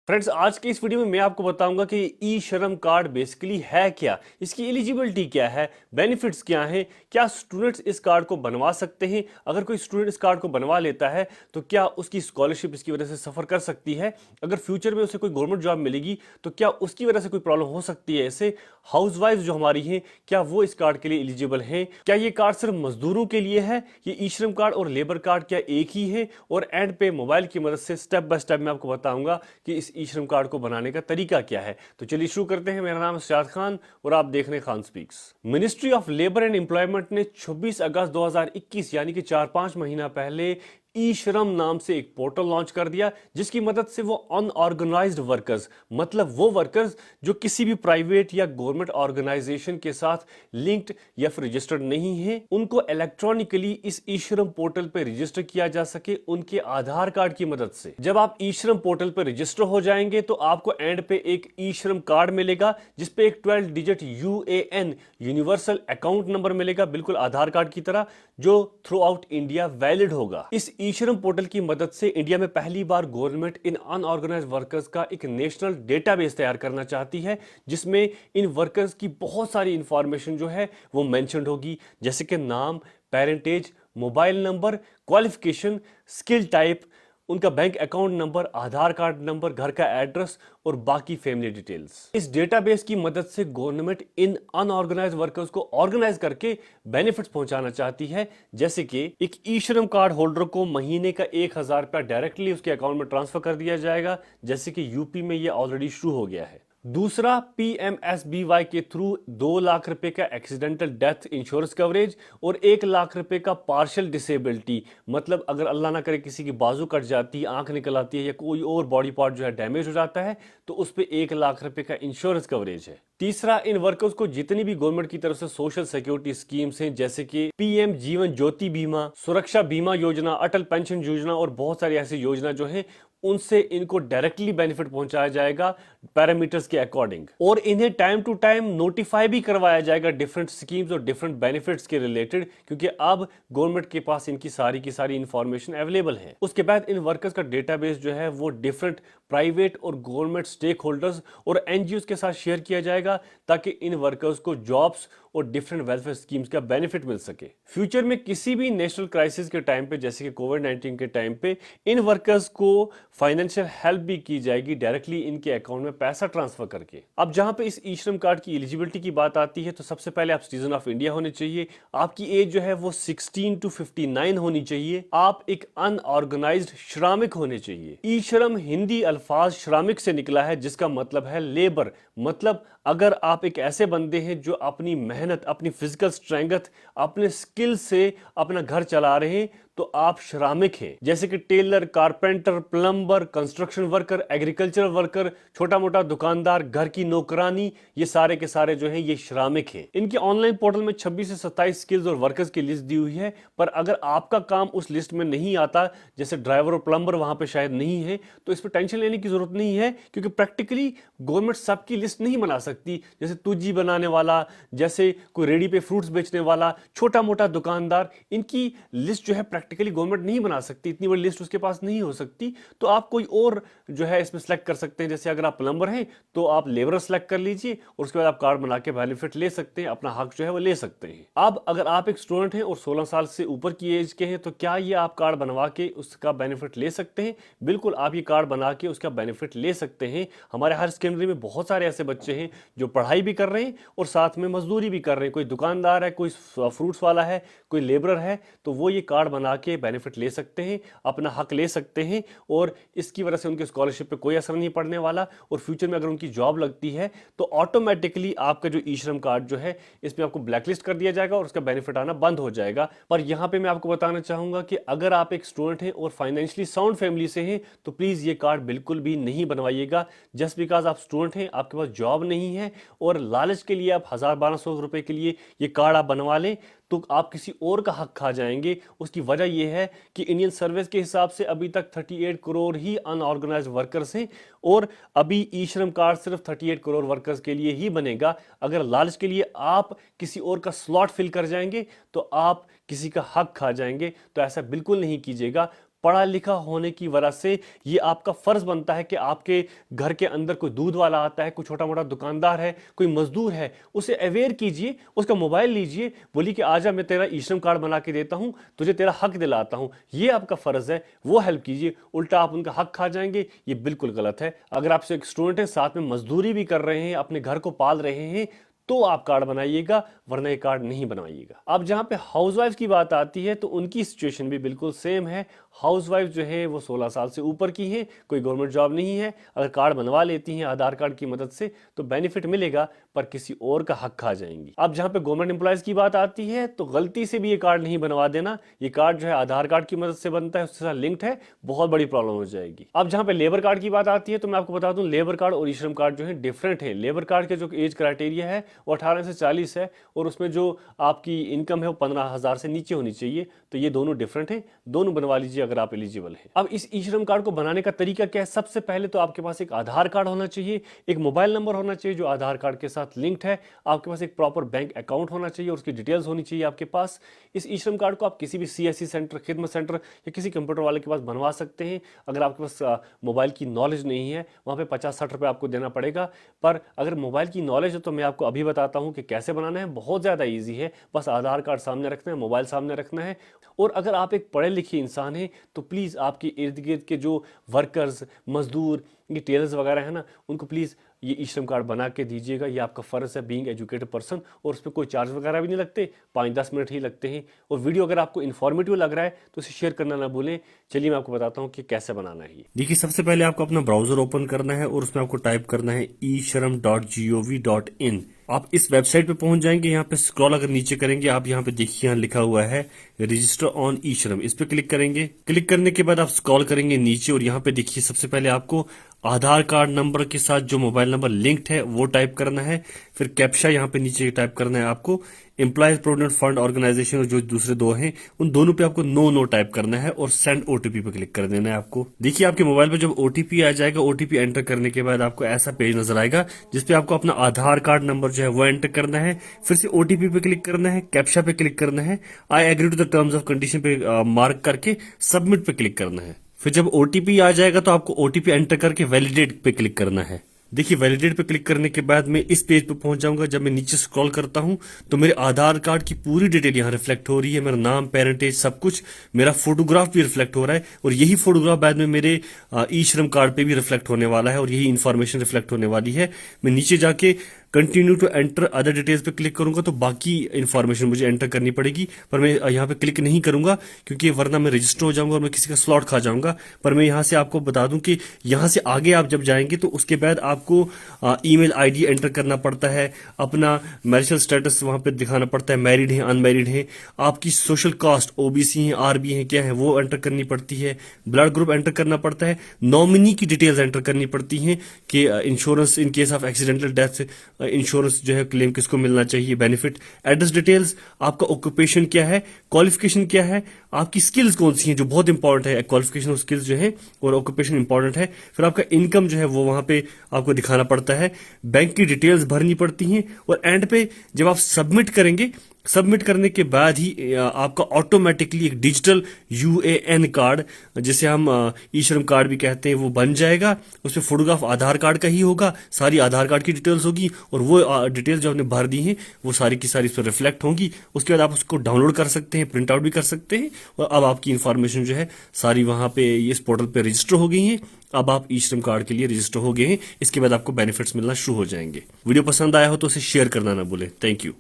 Friends, आज की इस वीडियो में मैं आपको बताऊंगा कि ई श्रम कार्ड बेसिकली है क्या, इसकी एलिजिबिलिटी क्या है, बेनिफिट्स क्या हैं, क्या स्टूडेंट्स इस कार्ड को बनवा सकते हैं, अगर कोई स्टूडेंट इस कार्ड को बनवा लेता है तो क्या उसकी स्कॉलरशिप इसकी वजह से सफर कर सकती है, अगर फ्यूचर में उसे कोई गवर्नमेंट जॉब मिलेगी तो क्या उसकी वजह से कोई प्रॉब्लम हो सकती है। ऐसे हाउसवाइफ जो हमारी हैं, क्या वो इस कार्ड के लिए एलिजिबल हैं, क्या ये कार्ड सिर्फ मजदूरों के लिए है, ये ई श्रम कार्ड और लेबर कार्ड क्या एक ही है, और एंड पे मोबाइल की मदद से स्टेप बाय स्टेप मैं आपको बताऊंगा कि इस ई श्रम कार्ड को बनाने का तरीका क्या है। तो चलिए शुरू करते हैं। मेरा नाम है सियाद खान और आप देख रहे हैं Khan speaks. Ministry of labour and employment ने 26 अगस्त 2021 यानी कि 4-5 महीना पहले ई श्रम नाम से एक पोर्टल लॉन्च कर दिया, जिसकी मदद से वो अनऑर्गेनाइज्ड वर्कर्स, मतलब वो वर्कर्स जो किसी भी प्राइवेट या गवर्नमेंट ऑर्गेनाइजेशन के साथ लिंक्ड या फिर रजिस्टर्ड नहीं है, उनको इलेक्ट्रॉनिकली इस ई श्रम पोर्टल पे रजिस्टर किया जा सके उनके आधार कार्ड की मदद से। जब आप ई श्रम पोर्टल पे रजिस्टर हो जाएंगे तो आपको एंड पे एक ई श्रम कार्ड मिलेगा, जिसपे एक 12 digit UAN universal account number मिलेगा, बिल्कुल आधार कार्ड की तरह, जो थ्रू आउट इंडिया वैलिड होगा। इस ई श्रम पोर्टल की मदद से इंडिया में पहली बार गवर्नमेंट इन अनऑर्गेनाइज्ड वर्कर्स का एक नेशनल डेटाबेस तैयार करना चाहती है, जिसमें इन वर्कर्स की बहुत सारी इंफॉर्मेशन जो है वो मेंशन्ड होगी, जैसे कि नाम, parentage, mobile number, qualification, skill type, उनका बैंक अकाउंट नंबर, आधार कार्ड नंबर, घर का एड्रेस और बाकी फैमिली डिटेल्स। इस डेटाबेस की मदद से गवर्नमेंट इन अनऑर्गेनाइज्ड वर्कर्स को ऑर्गेनाइज करके बेनिफिट्स पहुंचाना चाहती है, जैसे कि एक ई श्रम कार्ड होल्डर को महीने का 1,000 रुपया डायरेक्टली उसके अकाउंट में ट्रांसफर कर दिया जाएगा, जैसे कि यूपी में यह ऑलरेडी शुरू हो गया है। दूसरा, पीएमएसबीवाई के थ्रू 2 लाख रुपए का एक्सीडेंटल डेथ इंश्योरेंस कवरेज और 1 लाख रुपए का पार्शियल डिसेबिलिटी, मतलब अगर अल्लाह ना करे किसी की बाजू कट जाती है, आंख निकल आती है या कोई और बॉडी पार्ट जो है डैमेज हो जाता है, तो उस पर 1 लाख रुपए का इंश्योरेंस कवरेज है। तीसरा, इन वर्कर्स को जितनी भी गवर्नमेंट की तरफ से सोशल सिक्योरिटी स्कीम्स हैं, जैसे कि पीएम जीवन ज्योति बीमा, सुरक्षा बीमा योजना, अटल पेंशन योजना और बहुत सारी ऐसी योजना जो है, उनसे इनको डायरेक्टली बेनिफिट पहुंचाया जाएगा पैरामीटर्स के अकॉर्डिंग, और इन्हें टाइम टू टाइम नोटिफाई भी करवाया जाएगा डिफरेंट स्कीम्स और डिफरेंट बेनिफिट्स के रिलेटेड, क्योंकि अब गवर्नमेंट के पास इनकी सारी की सारी इंफॉर्मेशन अवेलेबल है। उसके बाद इन वर्कर्स का डेटाबेस जो है वो डिफरेंट प्राइवेट और गवर्नमेंट स्टेक होल्डर्स और एनजीओ के साथ शेयर किया जाएगा, ताकि इन वर्कर्स को जॉब्स और डिफरेंट वेलफेयर स्कीम्स का बेनिफिट मिल सके। फ्यूचर में किसी भी नेशनल क्राइसिस के टाइम पे, जैसे कि कोविड-19 के टाइम पे, इन वर्कर्स को फाइनेंशियल हेल्प भी की जाएगी डायरेक्टली इनके अकाउंट में पैसा ट्रांसफर करके। अब जहां पे इस ई श्रम कार्ड की एलिजिबिलिटी की बात आती है, तो सबसे पहले आप सिटीजन ऑफ इंडिया होने चाहिए, आपकी एज जो है वो 16 to 59 होनी चाहिए, आप एक अनऑर्गेनाइज्ड श्रमिक होने चाहिए। ई श्रम हिंदी अल्फाज श्रमिक से निकला है, जिसका मतलब है लेबर, मतलब अगर आप एक ऐसे बंदे हैं जो अपनी मेहनत, अपनी फिजिकल स्ट्रेंथ, अपने स्किल से अपना घर चला रहे हैं, तो आप श्रमिक हैं। जैसे कि tailor, carpenter, plumber, construction worker, agricultural worker, छोटा मोटा दुकानदार, घर की नौकरानी, ये सारे के सारे जो हैं ये श्रमिक हैं। इनके ऑनलाइन पोर्टल में 26 से 27 स्किल्स और वर्कर्स की लिस्ट दी हुई है, पर अगर आपका काम उस लिस्ट में नहीं आता, जैसे ड्राइवर और प्लम्बर वहां पे शायद नहीं है, तो इस पर टेंशन लेने की जरूरत नहीं है, क्योंकि प्रैक्टिकली गवर्नमेंट सबकी लिस्ट नहीं बना सकती। जैसे तुजी बनाने वाला, जैसे कोई रेडी पे फ्रूट्स बेचने वाला, छोटा मोटा दुकानदार, इनकी लिस्ट जो है प्रैक्टिकली गवर्नमेंट नहीं बना सकती, इतनी बड़ी लिस्ट उसके पास नहीं हो सकती। तो आप कोई और जो है इसमें सेलेक्ट कर सकते हैं। जैसे अगर आप प्लम्बर हैं तो आप लेबर सेलेक्ट कर लीजिए और उसके बाद आप कार्ड बना के बेनिफिट ले सकते हैं, अपना हक जो है वो ले सकते हैं। अब अगर आप एक स्टूडेंट हैं और 16 साल से ऊपर की एज के हैं, तो क्या ये आप कार्ड बनवा के उसका बेनिफिट ले सकते हैं? बिल्कुल, आप ये कार्ड बना के उसका बेनिफिट ले सकते हैं। हमारे हायर सेकेंडरी में बहुत सारे ऐसे बच्चे हैं जो पढ़ाई भी कर रहे हैं और साथ में मजदूरी भी कर रहे हैं। कोई दुकानदार है, कोई फ्रूट्स वाला है, कोई लेबरर है, तो वो ये कार्ड बना के बेनिफिट ले सकते हैं, अपना हक ले सकते हैं, और इसकी वजह से उनके स्कॉलरशिप पे कोई असर नहीं पड़ने वाला। और फ्यूचर में अगर उनकी जॉब लगती है तो ऑटोमेटिकली आपका जो ई श्रम कार्ड जो है इसमें आपको ब्लैकलिस्ट कर दिया जाएगा और उसका बेनिफिट आना बंद हो जाएगा। पर यहां पे मैं आपको बताना चाहूंगा कि अगर आप एक स्टूडेंट हैं और फाइनेंशियली साउंड फैमिली से हैं, तो प्लीज ये कार्ड बिल्कुल भी नहीं बनवाइएगा। जस्ट बिकॉज आप स्टूडेंट हैं, आपके पास जॉब नहीं है और लालच के लिए आप 1,000-1,200 रुपए के लिए ये कार्ड आप बनवा लें, तो आप किसी और का हक खा जाएंगे। उसकी वजह यह है कि इंडियन सर्विस के हिसाब से अभी तक 38 करोड़ ही अनऑर्गेनाइज्ड वर्कर्स हैं, और अभी ई श्रम कार्ड सिर्फ 38 करोड़ वर्कर्स के लिए ही बनेगा। अगर लालच के लिए आप किसी और का स्लॉट फिल कर जाएंगे तो आप किसी का हक खा जाएंगे। तो ऐसा बिल्कुल नहीं कीजिएगा। पढ़ा लिखा होने की वजह से ये आपका फर्ज बनता है कि आपके घर के अंदर कोई दूध वाला आता है, कोई छोटा मोटा दुकानदार है, कोई मजदूर है, उसे अवेयर कीजिए, उसका मोबाइल लीजिए, बोलिए कि आजा मैं तेरा ई श्रम कार्ड बना के देता हूं, तुझे तेरा हक दिलाता हूं। ये आपका फर्ज है, वो हेल्प कीजिए। उल्टा आप उनका हक खा जाएंगे, ये बिल्कुल गलत है। अगर आपसे एक स्टूडेंट है, साथ में मजदूरी भी कर रहे हैं, अपने घर को पाल रहे हैं, तो आप कार्ड बनाइएगा, वरना ये कार्ड नहीं बनवाइएगा। अब जहां पे हाउसवाइफ की बात आती है तो उनकी सिचुएशन भी बिल्कुल सेम है। हाउसवाइफ जो है वो 16 साल से ऊपर की है, कोई गवर्नमेंट जॉब नहीं है। अगर कार्ड बनवा लेती हैं आधार कार्ड की मदद से तो बेनिफिट मिलेगा, पर किसी और का हक खा जाएंगी। अब जहां पे गवर्नमेंट एम्प्लॉयज की बात आती है तो गलती से भी ये कार्ड नहीं बनवा देना। ये कार्ड जो है आधार कार्ड की मदद से बनता है, उसके साथ लिंक्ड है, बहुत बड़ी प्रॉब्लम हो जाएगी। अब जहां पे लेबर कार्ड की बात आती है तो मैं आपको बता दूं, लेबर कार्ड और ई श्रम कार्ड जो है डिफरेंट है। लेबर कार्ड के जो एज क्राइटेरिया है वो 18 से 40 है, और उसमें जो आपकी इनकम है वो 15,000 से नीचे होनी चाहिए। तो ये दोनों डिफरेंट है, दोनों बनवा लीजिए अगर आप एलिजिबल हैं। अब इस ई श्रम कार्ड को बनाने का तरीका क्या है? सबसे पहले तो आपके पास एक आधार कार्ड होना चाहिए, एक मोबाइल नंबर होना चाहिए जो आधार कार्ड के साथ लिंक्ड है, आपके पास एक प्रॉपर बैंक अकाउंट होना चाहिए और उसकी डिटेल्स होनी चाहिए आपके पास। इस ई श्रम कार्ड को आप किसी भी CSC सेंटर, खिदमत सेंटर या किसी कंप्यूटर वाले के पास बनवा सकते हैं। अगर आपके पास मोबाइल की नॉलेज नहीं है, वहाँ पे 50-60 रुपये आपको देना पड़ेगा। पर अगर मोबाइल की नॉलेज है तो मैं आपको अभी बताता हूँ कि कैसे बनाना है। बहुत ज़्यादा ईजी है, बस आधार कार्ड सामने रखना है, मोबाइल सामने रखना है। और अगर आप एक पढ़े लिखे इंसान हैं तो प्लीज़ आपके इर्द गिर्द के जो वर्कर्स, मजदूर, ये टेलर्स वगैरह है ना, उनको प्लीज़ ये ई श्रम कार्ड बना के दीजिएगा। ये आपका फ़र्ज है, बीइंग एजुकेटेड पर्सन। और उसमें कोई चार्ज वगैरह भी नहीं लगते, 5-10 मिनट ही लगते हैं। और वीडियो अगर आपको इन्फॉर्मेटिव लग रहा है तो इसे शेयर करना ना भूलें। चलिए मैं आपको बताता हूँ कि कैसे बनाना है। देखिए, सबसे पहले आपको अपना ब्राउजर ओपन करना है और उसमें आपको टाइप करना है ishram.gov.in। आप इस वेबसाइट पे पहुंच जाएंगे। यहाँ पे स्क्रॉल अगर नीचे करेंगे आप, यहाँ पे देखिए यहाँ लिखा हुआ है रजिस्टर ऑन ई श्रम, इस पे क्लिक करेंगे। क्लिक करने के बाद आप स्क्रॉल करेंगे नीचे और यहाँ पे देखिए सबसे पहले आपको आधार कार्ड नंबर के साथ जो मोबाइल नंबर लिंक्ड है वो टाइप करना है। फिर कैप्चा यहाँ पे नीचे टाइप करना है आपको। एम्प्लॉयज प्रोविडेंट फंड ऑर्गेनाइजेशन और जो दूसरे दो हैं उन दोनों पे आपको नो टाइप करना है और सेंड OTP पे क्लिक कर देना है आपको। देखिए आपके मोबाइल पे जब OTP आ जाएगा, OTP एंटर करने के बाद आपको ऐसा पेज नजर आएगा जिसपे आपको अपना आधार कार्ड नंबर जो है वो एंटर करना है। फिर से OTP पे क्लिक करना है, कैप्चा पे क्लिक करना है, I agree to the terms of condition पे मार्क करके सबमिट पे क्लिक करना है। फिर जब OTP आ जाएगा तो आपको OTP एंटर करके वैलिडेट पे क्लिक करना है। देखिए वैलिडेट पे क्लिक करने के बाद मैं इस पेज पे पहुंच जाऊंगा। जब मैं नीचे स्क्रॉल करता हूं तो मेरे आधार कार्ड की पूरी डिटेल यहाँ रिफ्लेक्ट हो रही है, मेरा नाम, पेरेंटेज, सब कुछ। मेरा फोटोग्राफ भी रिफ्लेक्ट हो रहा है और यही फोटोग्राफ बाद में मेरे ई श्रम कार्ड पे भी रिफ्लेक्ट होने वाला है और यही इन्फॉर्मेशन रिफ्लेक्ट होने वाली है। मैं नीचे जाके continue to enter other details पे क्लिक करूंगा तो बाकी इन्फॉर्मेशन मुझे एंटर करनी पड़ेगी, पर मैं यहाँ पे क्लिक नहीं करूंगा क्योंकि वरना मैं रजिस्टर हो जाऊंगा और मैं किसी का स्लॉट खा जाऊंगा। पर मैं यहाँ से आपको बता दूं कि यहाँ से आगे आप जब जाएंगे तो उसके बाद आपको ईमेल आईडी एंटर करना पड़ता है, अपना मैरिटल स्टेटस वहां पे दिखाना पड़ता है, मैरिड है, अनमैरिड है, आपकी सोशल कास्ट OBC है, RB है, क्या है वो एंटर करनी पड़ती है, ब्लड ग्रुप एंटर करना पड़ता है, नॉमिनी की डिटेल्स एंटर करनी पड़ती हैं कि insurance in case of accidental death insurance जो है क्लेम किसको मिलना चाहिए, बेनिफिट, एड्रेस डिटेल्स, आपका ऑक्यूपेशन क्या है, क्वालिफिकेशन क्या है, आपकी स्किल्स कौन सी हैं जो बहुत इंपॉर्टेंट है, क्वालिफिकेशन और स्किल्स जो है और ऑक्यूपेशन इंपॉर्टेंट है। फिर आपका इनकम जो है वो वहां पे आपको दिखाना पड़ता है, बैंक की डिटेल्स भरनी पड़ती हैं और एंड पे जब आप सबमिट करेंगे, सबमिट करने के बाद ही आपका ऑटोमेटिकली एक डिजिटल UAN कार्ड, जिसे हम ई श्रम कार्ड भी कहते हैं, वो बन जाएगा। उसमें फोटोग्राफ आधार कार्ड का ही होगा, सारी आधार कार्ड की डिटेल्स होगी और वो डिटेल्स जो आपने भर दी हैं वो सारी की सारी इस पर रिफ्लेक्ट होंगी। उसके बाद आप उसको डाउनलोड कर सकते हैं, प्रिंट आउट भी कर सकते हैं और अब आपकी इंफॉर्मेशन जो है सारी वहां पे इस पोर्टल पे रजिस्टर हो गई है। अब आप ई श्रम कार्ड के लिए रजिस्टर हो गए हैं। इसके बाद आपको बेनिफिट्स मिलना शुरू हो जाएंगे। वीडियो पसंद आया हो तो उसे शेयर करना ना भूलें। Thank you.